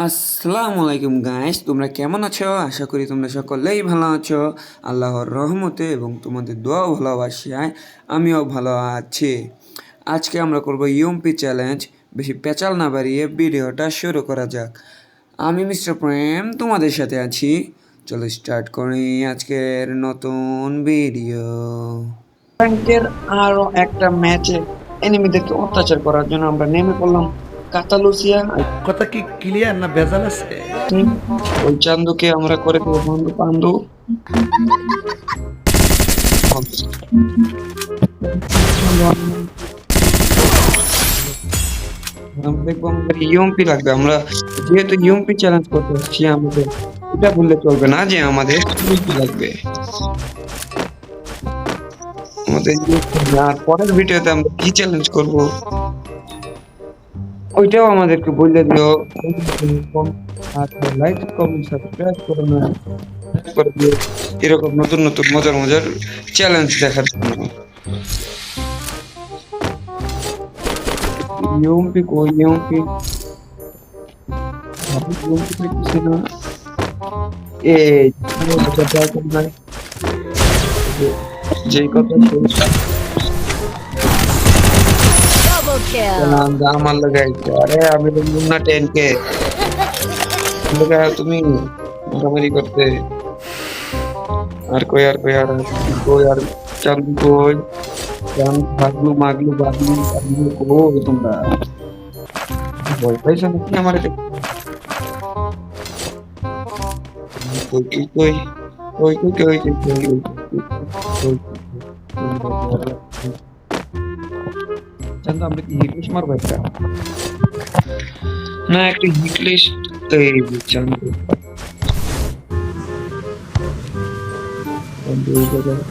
আসসালামু আলাইকুম গাইস, তোমরা কেমন আছো? আশা করি তোমরা সকলেই ভালো আছো আল্লাহর রহমতে এবং তোমাদের দোয়া ভালোবাসায় আমিও ভালো আছি। আজকে আমরা করব ইউএমপি চ্যালেঞ্জ। বেশি পেঁচাল না বাড়িয়ে ভিডিওটা শুরু করা যাক। আমি মিস্টার প্রেম তোমাদের সাথে আছি। চলো স্টার্ট করি আজকের নতুন ভিডিও। ব্যাংকের আরো একটা ম্যাচে এনিমিদেরকে অত্যাচার করার জন্য আমরা নেমে পড়লাম কাতালুসিয়া। কথা কি ক্লিয়ার না ভেজাল আছে? ওই চান্দুকে আমরা করে দেবো বন্ধু পান্ডু। দেখবো আমাদের ইউএমপি লাগবে। আমরা যেহেতু ইউএমপি চ্যালেঞ্জ করতে হচ্ছি, আমাদের এটা বললে চলবে না যে আমাদের ইউএমপি লাগবে। আমাদের আর পরের ভিডিওতে আমরা কি চ্যালেঞ্জ করব ওইটাও আমাদেরকে বলে দিও। লাইক কমেন্ট সাবস্ক্রাইব করো না, করে দিও এরকম নতুন নতুন মজার মজার চ্যালেঞ্জ দেখার জন্য। ইউএমপি কই ইউএমপি ইউএমপি দেখছি না। এই যে কথা Double kill. আমার লাগাইছে। আরে আমি তো মুন্না 10K তুমি মারামারি করতে। আর কই আর কই আর কই আর চান্দু কই চান ভাগলু মাগলু বাগলু বাগলু কই তোমরা ভয় পাইছো নাকি আমার? কই কই কই কই কই কই কই কই চান্দু আমরা কি হিটলিশ মারবো একটা? না একটা হিটলিশ এই চান্দু এই জায়গায়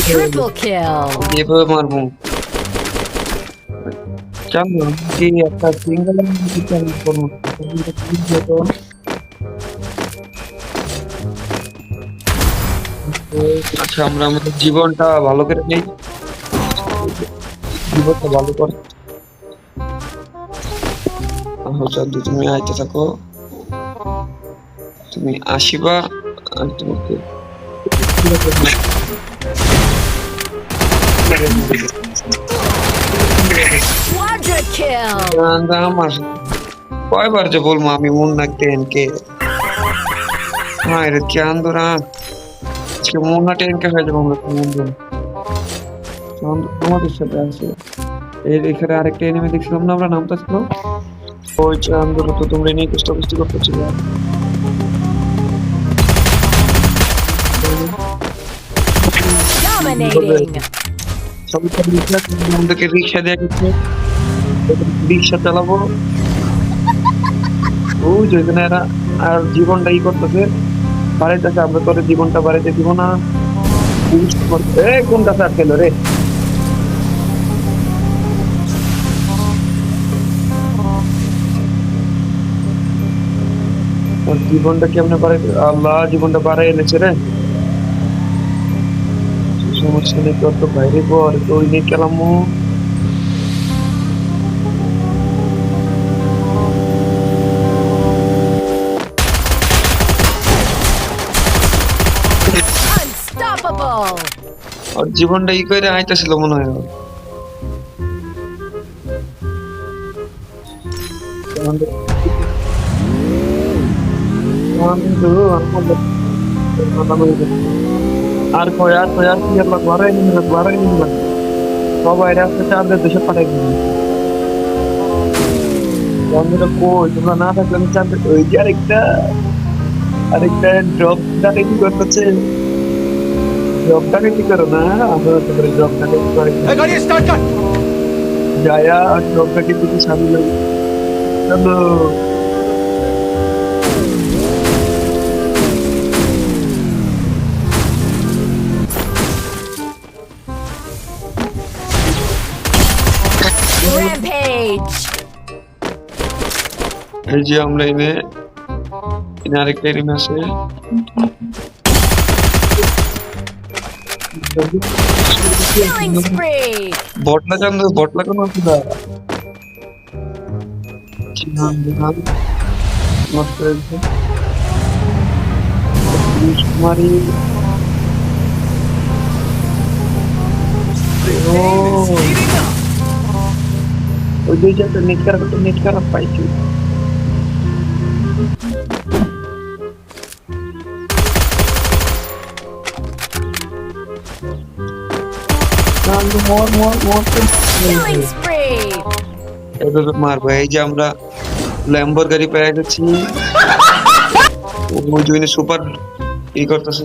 Triple kill. এভাবে মারবো। চান্দু কি একটা সিঙ্গেল চ্যালেঞ্জ করবো? আচ্ছা আমরা আমাদের জীবনটা ভালো করে নেই, জীবনটা ভালো করে। চান্দু তুমি আইতে থাকো, তুমি আসিবা আর তোমাকে Quadra kill. আমার কয়বার যে বলবো আমি মুন্না 10K। হ্যাঁ রে চান্দুরা আজকে মুন্না 10K হয়ে যাবো আমরা। চান্দু তোমাদের সাথে আছে। এই এখানে আরেকটা এনিমি দেখছিলাম না আমরা, নামটা ছিল ওই চান্দুরা। তো তোমরা নিয়ে কষ্ট করতেছিল। Dominating. আমাদেরকে রিক্সা দিয়ে গেছে, রিক্সা চালাবো ওই যেখানে এরা আর জীবনটা ই করতেছে বাড়াইতেছে। আমরা তোর জীবনটা বাড়াইতে দিব না। কোনটা স্যার খেল রে? জীবনটা কেমনে বাড়াই? আল্লাহ জীবনটা বাড়াই এনেছে রে। সমস্যা নেই, তোর তো বাইরে পর তো ওই নিয়ে গেলাম। Unstoppable. আর জীবনটা ই করে আইতেছিল মনে হয়। আর কয় আর কয় আর কি আল্লাহ বাড়াই নিলাম সবাই রাস্তা চাঁদের দেশে পাঠাই দিল। বন্ধুরা কই তোমরা না থাকলে আমি চাঁদের ওই যে আরেকটা ড্রপ ডাকাইতি করতেছে। ড্রপ ডাকাইতি করো না, আমরা তোমার ড্রপ ডাকাইতি করে গাড়ি স্টার্ট কর। যায়া আর ড্রপ ডাকাইতি সামনে চলো। Rampage. এই যে আমরা এনে আরেকটা এনিমি আছে। Killing spree. বটলা চান্দ বটলা কোন অসুবিধা নষ্ট হয়েছে কুমারী ওই দুই চারটা নেট খারাপ পাইছি Killing spree. এভাবে মারবো এই যে আমরা ল্যাম্বোর গাড়ি পেয়ে গেছি ওই জন্য সুপার ই করতেছে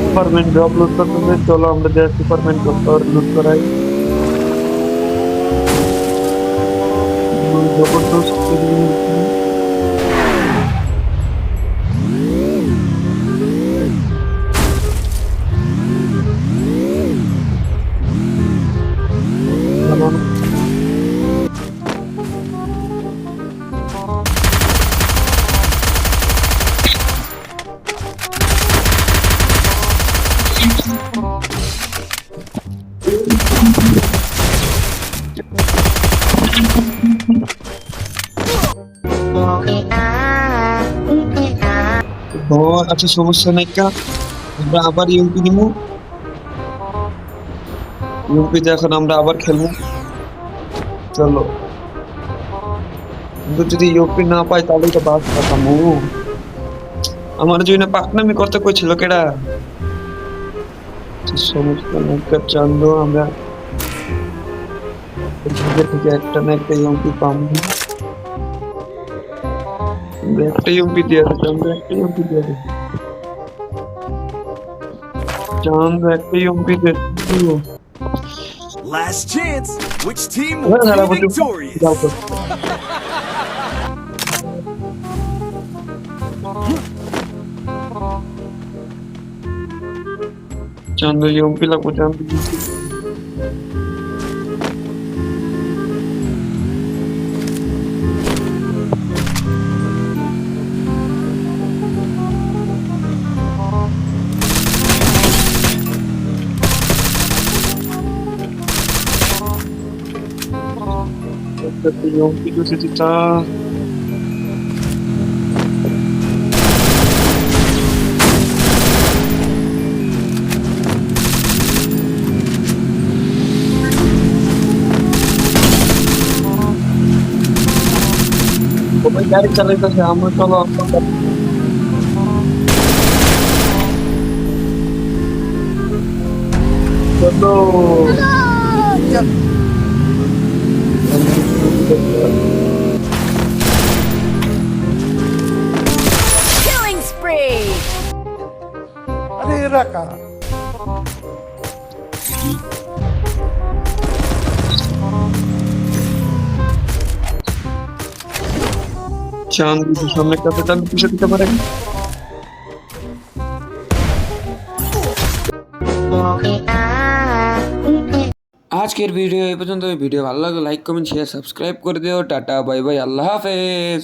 সুপারম্যান জব লুট করতেছে চলো আমরা যে সুপারম্যান লুট করাই জবরদস্ত আচ্ছা সমস্যা নাই কা আমরা আবার ইউপি নিবো ইউপিতে এখন আমরা আবার খেলবো চলো কিন্তু যদি ইউপি না পাই তাহলে তো বাস পাতামু আমার জন্য পাকনামি করতে কইছিল কেডা সমস্যা নাই কা চান্দো আমরা থেকে একটা না একটা ইউপি পাবো একটা ইউপি দিয়ে চান্দো একটা ইউপি দিয়ে চান্দো একটা ইউপি দিয়ে Last chance. Which team Well, will I be would do- victorious? চান্দো ইউপি লাগবো চান্দো ইউপি যদি দিতা সবাই গাড়ি চালাইতেছে আমরা চলো চলো Killing spree. আরে এরা কারা চাঁদ সামনে কাছে চাঁদ পিছিয়ে দিতে পারে আজকের ভিডিও এই পর্যন্ত ভিডিও ভালো লাগলে লাইক কমেন্ট শেয়ার সাবস্ক্রাইব করে দিও টাটা বাই বাই আল্লাহ হাফেজ